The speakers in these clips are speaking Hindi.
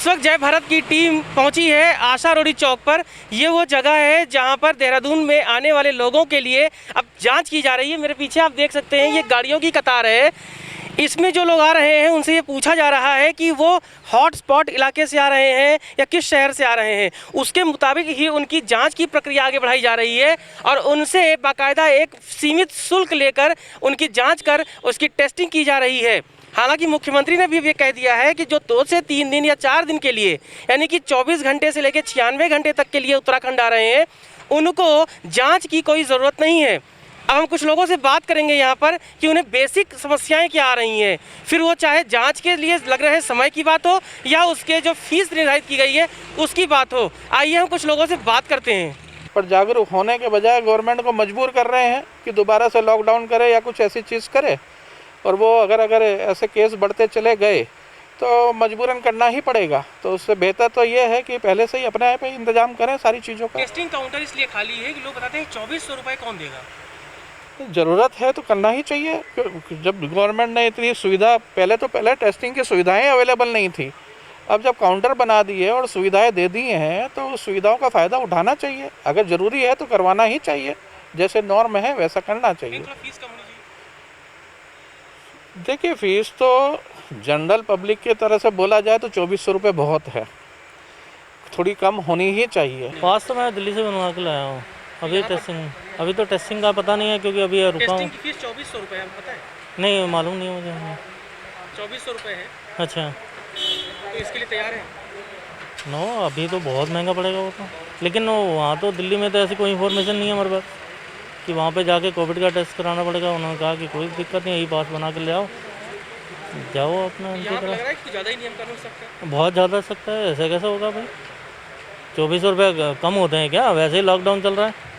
इस वक्त जय भारत की टीम पहुंची है आशा रोडी चौक पर। ये वो जगह है जहां पर देहरादून में आने वाले लोगों के लिए अब जांच की जा रही है। मेरे पीछे आप देख सकते हैं ये गाड़ियों की कतार है। इसमें जो लोग आ रहे हैं उनसे ये पूछा जा रहा है कि वो हॉट स्पॉट इलाके से आ रहे हैं या किस शहर से आ रहे हैं। उसके मुताबिक ही उनकी जांच की प्रक्रिया आगे बढ़ाई जा रही है और उनसे बाकायदा एक सीमित शुल्क लेकर उनकी जांच कर उसकी टेस्टिंग की जा रही है। हालांकि मुख्यमंत्री ने भी ये कह दिया है कि जो 2 से 3 दिन या 4 दिन के लिए यानी कि 24 घंटे से लेकर 96 घंटे तक के लिए उत्तराखंड आ रहे हैं उनको जांच की कोई ज़रूरत नहीं है। अब हम कुछ लोगों से बात करेंगे यहाँ पर कि उन्हें बेसिक समस्याएं क्या आ रही हैं, फिर वो चाहे जांच के लिए लग रहे समय की बात हो या उसके जो फीस निर्धारित की गई है उसकी बात हो। आइए हम कुछ लोगों से बात करते हैं। पर जागरूक होने के बजाय गवर्नमेंट को मजबूर कर रहे हैं कि दोबारा से लॉकडाउन करे या कुछ ऐसी चीज़ करे, और वो अगर ऐसे केस बढ़ते चले गए तो मजबूरन करना ही पड़ेगा। तो उससे बेहतर तो ये है कि पहले से ही अपने आप पे इंतजाम करें सारी चीज़ों का। टेस्टिंग काउंटर इसलिए खाली है कि लोग बताते हैं 2400 रुपये कौन देगा। ज़रूरत है तो करना ही चाहिए। जब गवर्नमेंट ने इतनी सुविधा, पहले टेस्टिंग की सुविधाएं अवेलेबल नहीं थी, अब जब काउंटर बना दिए और सुविधाएं दे दी हैं तो उस सुविधाओं का फ़ायदा उठाना चाहिए। अगर ज़रूरी है तो करवाना ही चाहिए, जैसे नॉर्म है वैसा करना चाहिए। देखिए, फीस तो जनरल पब्लिक की तरह से बोला जाए तो 2400 रुपये बहुत है, थोड़ी कम होनी ही चाहिए। पास तो मैं दिल्ली से बनवा के लाया हूँ। अभी तो टेस्टिंग का पता नहीं है क्योंकि अभी रुका हूँ। फीस 2400 रुपये है, पता है? नहीं, मालूम नहीं है मुझे। 2400 रुपये है। अच्छा, तो इसके लिए तैयार है? नो, अभी तो बहुत महंगा पड़ेगा वो तो। लेकिन वहाँ तो दिल्ली में तो ऐसी कोई इन्फॉर्मेशन नहीं है हमारे पास कि वहाँ पे जाके कोविड का टेस्ट कराना पड़ेगा। उन्होंने कहा कि कोई दिक्कत नहीं, यही पास बना के ले आओ, जाओ अपना। यहाँ पे लग रहा है कि ज़्यादा ही नियम कानून सख्त है। बहुत ज़्यादा सख्त है, ऐसे कैसे होगा भाई? 2400 रुपये कम होते हैं क्या? वैसे ही लॉकडाउन चल रहा है,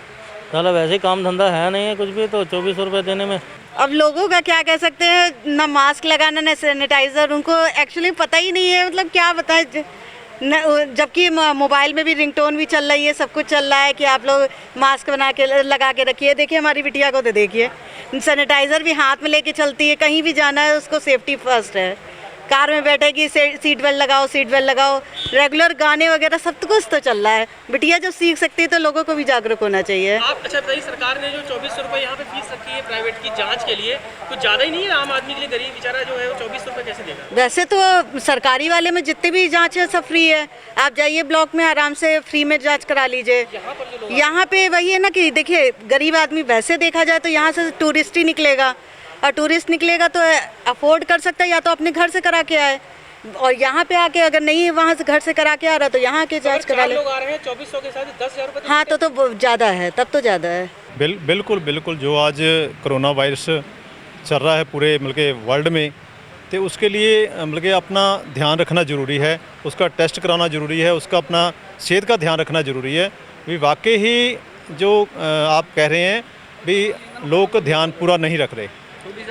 साला वैसे ही काम धंधा है नहीं है कुछ भी, तो 2400 रुपये देने में। अब लोगों का क्या कह सकते हैं, ना मास्क लगाना ना सैनिटाइज़र, उनको एक्चुअली पता ही नहीं है। मतलब क्या बताएं, जबकि मोबाइल में भी रिंगटोन भी चल रही है, सब कुछ चल रहा है कि आप लोग मास्क बना के लगा के रखिए। देखिए हमारी बिटिया को तो देखिए, सैनिटाइज़र भी हाथ में लेके चलती है, कहीं भी जाना है उसको सेफ्टी फर्स्ट है। कार में बैठेगी, सीट बेल्ट लगाओ। रेगुलर गाने वगैरह सब कुछ तो चल रहा है। बिटिया जब सीख सकती है तो लोगों को भी जागरूक होना चाहिए। आप अच्छा बताइए, सरकार ने जो 2400 रुपये यहाँ पे फीस रखी है प्राइवेट की जांच के लिए, कुछ ज़्यादा ही नहीं है? आम आदमी के लिए, गरीब बेचारा जो है वो 2400 रुपये कैसे देगा? वैसे तो सरकारी वाले में जितने भी जांच है सब फ्री है। आप जाइए ब्लॉक में, आराम से फ्री में जांच करा लीजिए। यहाँ पे वही है ना कि देखिए, गरीब आदमी वैसे देखा जाए तो यहाँ से टूरिस्ट ही निकलेगा, और टूरिस्ट निकलेगा तो अफोर्ड कर सकता है या तो अपने घर से करा के आए, और यहाँ पे आके अगर नहीं वहाँ से घर से करा के आ रहा तो यहाँ के जांच करा ले। लोग आ रहे हैं 2400 के साथ 10,000 रुपये। हाँ, तो ज़्यादा है, तब तो ज़्यादा है। बिल्कुल जो आज कोरोना वायरस चल रहा है पूरे मतलब वर्ल्ड में, तो उसके लिए मतलब अपना ध्यान रखना ज़रूरी है, उसका टेस्ट कराना ज़रूरी है, उसका अपना सेहत का ध्यान रखना ज़रूरी है। भी वाकई ही जो आप कह रहे हैं भी लोग ध्यान पूरा नहीं रख रहे,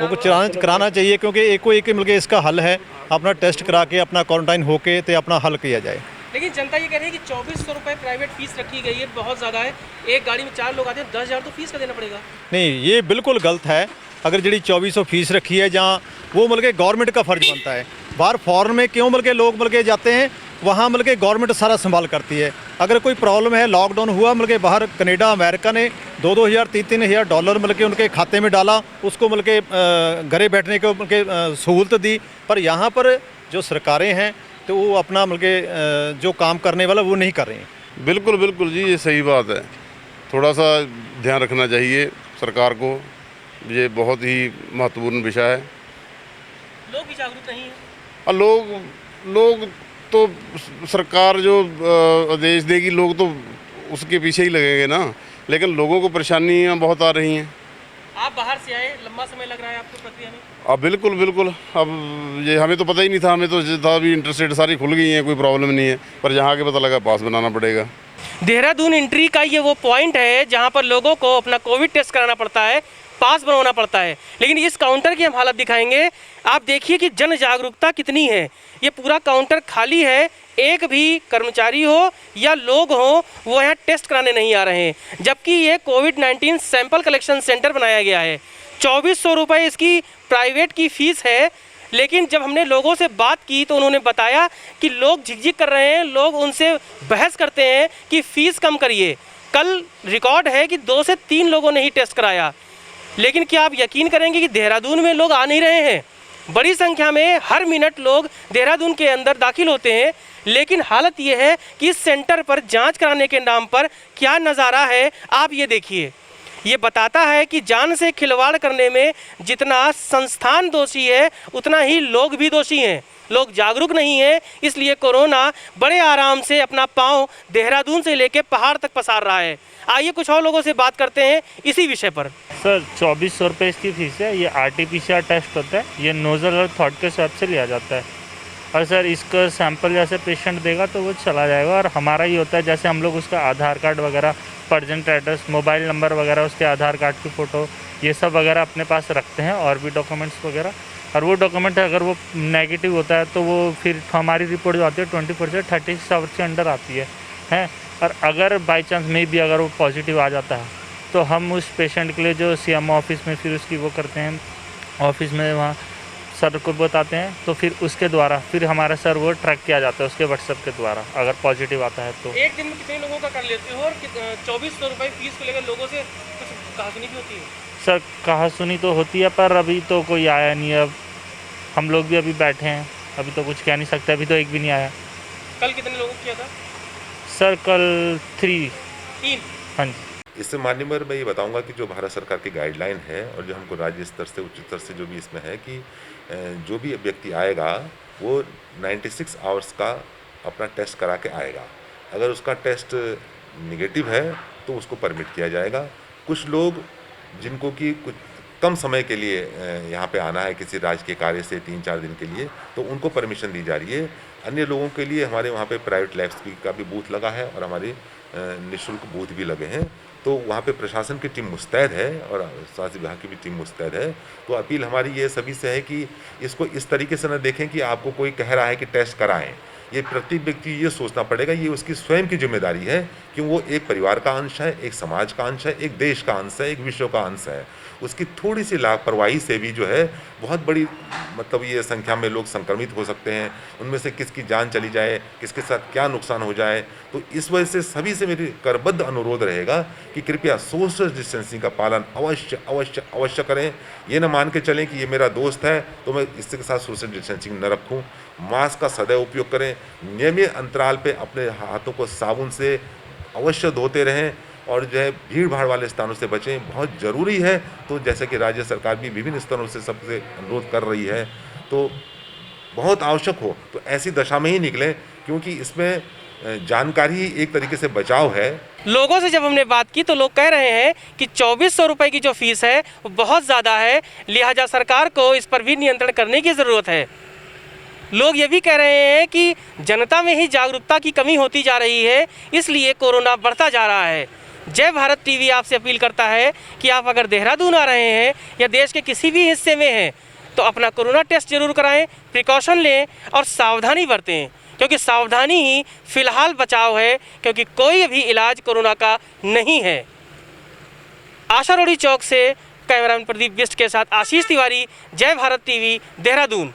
वो कराना चाहिए, क्योंकि एक मतलब इसका हल है, अपना टेस्ट करा के अपना क्वारंटाइन होके तो अपना हल किया जाए। लेकिन जनता ये कह रही है कि 2400 रुपये प्राइवेट फीस रखी गई है, बहुत ज़्यादा है। एक गाड़ी में 4 लोग आते हैं, 10,000 तो फीस का देना पड़ेगा। नहीं, ये बिल्कुल गलत है। अगर जी 2400 फीस रखी है जहाँ वो मतलब गवर्नमेंट का फ़र्ज बनता है। बाहर फॉरेन में क्यों मतलब लोग मतलब जाते हैं, वहाँ मतलब गवर्नमेंट सारा संभाल करती है। अगर कोई प्रॉब्लम है, लॉकडाउन हुआ, मतलब बाहर कनाडा अमेरिका ने 2-2 हज़ार 3-3 हज़ार डॉलर मतलब उनके खाते में डाला, उसको मतलब घरे बैठने को मतलब सहूलत दी। पर यहाँ पर जो सरकारें हैं तो वो अपना मतलब जो काम करने वाला वो नहीं कर रहे हैं। बिल्कुल जी, ये सही बात है। थोड़ा सा ध्यान रखना चाहिए सरकार को, ये बहुत ही महत्वपूर्ण विषय है। लोग भी जागरूक नहीं हैं। और लोग तो सरकार जो आदेश देगी लोग तो उसके पीछे ही लगेंगे ना, लेकिन लोगों को परेशानियाँ बहुत आ रही हैं। आप बाहर से आए, लंबा समय लग रहा है आपको प्रक्रिया में? अब बिल्कुल अब ये हमें तो पता ही नहीं था, हमें तो था भी इंटरेस्टेड सारी खुल गई हैं, कोई प्रॉब्लम नहीं है, पर जहाँ के पता लगा पास बनाना पड़ेगा। देहरादून एंट्री का ये वो पॉइंट है जहाँ पर लोगों को अपना कोविड टेस्ट कराना पड़ता है, पास बनवाना पड़ता है। लेकिन इस काउंटर की हम हालत दिखाएंगे, आप देखिए कि जन जागरूकता कितनी है। ये पूरा काउंटर खाली है, एक भी कर्मचारी हो या लोग हो वो यहाँ टेस्ट कराने नहीं आ रहे हैं, जबकि ये कोविड-19 सैंपल कलेक्शन सेंटर बनाया गया है। 2400 रुपये इसकी प्राइवेट की फ़ीस है। लेकिन जब हमने लोगों से बात की तो उन्होंने बताया कि लोग झिकझिक कर रहे हैं, लोग उनसे बहस करते हैं कि फ़ीस कम करिए। कल रिकॉर्ड है कि 2 से 3 लोगों ने ही टेस्ट कराया। लेकिन क्या आप यकीन करेंगे कि देहरादून में लोग आ नहीं रहे हैं। बड़ी संख्या में हर मिनट लोग देहरादून के अंदर दाखिल होते हैं, लेकिन हालत ये है कि इस सेंटर पर जांच कराने के नाम पर क्या नज़ारा है आप ये देखिए। ये बताता है कि जान से खिलवाड़ करने में जितना संस्थान दोषी है उतना ही लोग भी दोषी हैं। लोग जागरूक नहीं हैं, इसलिए कोरोना बड़े आराम से अपना पाँव देहरादून से लेके पहाड़ तक पसार रहा है। आइए कुछ और लोगों से बात करते हैं इसी विषय पर। सर 2400 रुपये इसकी फ़ीस है। ये RT-PCR टेस्ट होता है, ये नोज़ल और थ्रोट के स्वाब से लिया जाता है। और सर इसका सैंपल जैसे पेशेंट देगा तो वो चला जाएगा। और हमारा ये होता है जैसे हम लोग उसका आधार कार्ड वगैरह, परजेंट एड्रेस, मोबाइल नंबर वगैरह, उसके आधार कार्ड की फ़ोटो, ये सब वगैरह अपने पास रखते हैं और भी डॉक्यूमेंट्स वगैरह। और वो डॉक्यूमेंट अगर वो नेगेटिव होता है तो वो फिर हमारी रिपोर्ट जो आती है 24 से 36 आवर्स के अंडर आती है। और अगर बाई चांस में भी अगर वो पॉजिटिव आ जाता है तो हम उस पेशेंट के लिए जो CMO ऑफिस में फिर उसकी वो करते हैं, ऑफिस में वहाँ सर को बताते हैं, तो फिर उसके द्वारा फिर हमारा सर वो ट्रैक किया जाता है उसके WhatsApp के द्वारा, अगर पॉजिटिव आता है तो। एक दिन में कितने लोगों का कर लेते हो और 2400 रुपये फीस को लेकर लोगों से कुछ कहासुनी भी होती है? सर कहासुनी तो होती है, पर अभी तो कोई आया नहीं है। अब हम लोग भी अभी बैठे हैं, अभी तो कुछ कह नहीं सकते, अभी तो एक भी नहीं आया। कल कितने लोगों को किया था? सर कल 3। हाँ जी। इससे माननीय मेयर मैं ये बताऊंगा कि जो भारत सरकार की गाइडलाइन है और जो हमको राज्य स्तर से उच्च स्तर से जो भी इसमें है कि जो भी व्यक्ति आएगा वो 96 आवर्स का अपना टेस्ट करा के आएगा। अगर उसका टेस्ट निगेटिव है तो उसको परमिट किया जाएगा। कुछ लोग जिनको कि कुछ कम समय के लिए यहाँ पे आना है किसी राज्य के कार्य से 3-4 दिन के लिए, तो उनको परमिशन दी जा रही है। अन्य लोगों के लिए हमारे वहाँ पे प्राइवेट लैब्स का भी बूथ लगा है और हमारे निःशुल्क बूथ भी लगे हैं। तो वहाँ पे प्रशासन की टीम मुस्तैद है और स्वास्थ्य विभाग की भी टीम मुस्तैद है। तो अपील हमारी ये सभी से है कि इसको इस तरीके से न देखें कि आपको कोई कह रहा है कि टेस्ट कराएं। ये प्रत्येक व्यक्ति ये सोचना पड़ेगा, ये उसकी स्वयं की जिम्मेदारी है कि वो एक परिवार का अंश है, एक समाज का अंश है, एक देश का अंश है, एक विश्व का अंश है। उसकी थोड़ी सी लापरवाही से भी जो है बहुत बड़ी मतलब ये संख्या में लोग संक्रमित हो सकते हैं। उनमें से किसकी जान चली जाए, किसके साथ क्या नुकसान हो जाए। तो इस वजह से सभी से मेरी करबद्ध अनुरोध रहेगा कि कृपया सोशल डिस्टेंसिंग का पालन अवश्य अवश्य अवश्य करें। ये न मान के चलें कि ये मेरा दोस्त है तो मैं इसके साथ सोशल डिस्टेंसिंग न रखूँ। मास्क का सदैव उपयोग करें, नियमित अंतराल पे अपने हाथों को साबुन से अवश्य धोते रहें और जो है भीड़ भाड़ वाले स्थानों से बचें, बहुत ज़रूरी है। तो जैसे कि राज्य सरकार भी विभिन्न स्तरों से सबसे अनुरोध कर रही है, तो बहुत आवश्यक हो तो ऐसी दशा में ही निकलें, क्योंकि इसमें जानकारी ही एक तरीके से बचाव है। लोगों से जब हमने बात की तो लोग कह रहे हैं कि 2400 रुपये की जो फीस है वो बहुत ज़्यादा है, लिहाजा सरकार को इस पर भी नियंत्रण करने की ज़रूरत है। लोग ये भी कह रहे हैं कि जनता में ही जागरूकता की कमी होती जा रही है, इसलिए कोरोना बढ़ता जा रहा है। जय भारत टीवी आपसे अपील करता है कि आप अगर देहरादून आ रहे हैं या देश के किसी भी हिस्से में हैं तो अपना कोरोना टेस्ट जरूर कराएं, प्रिकॉशन लें और सावधानी बरतें, क्योंकि सावधानी ही फिलहाल बचाव है, क्योंकि कोई भी इलाज कोरोना का नहीं है। आशा रोड़ी चौक से कैमरामैन प्रदीप बिष्ट के साथ आशीष तिवारी, जय भारत टीवी, देहरादून।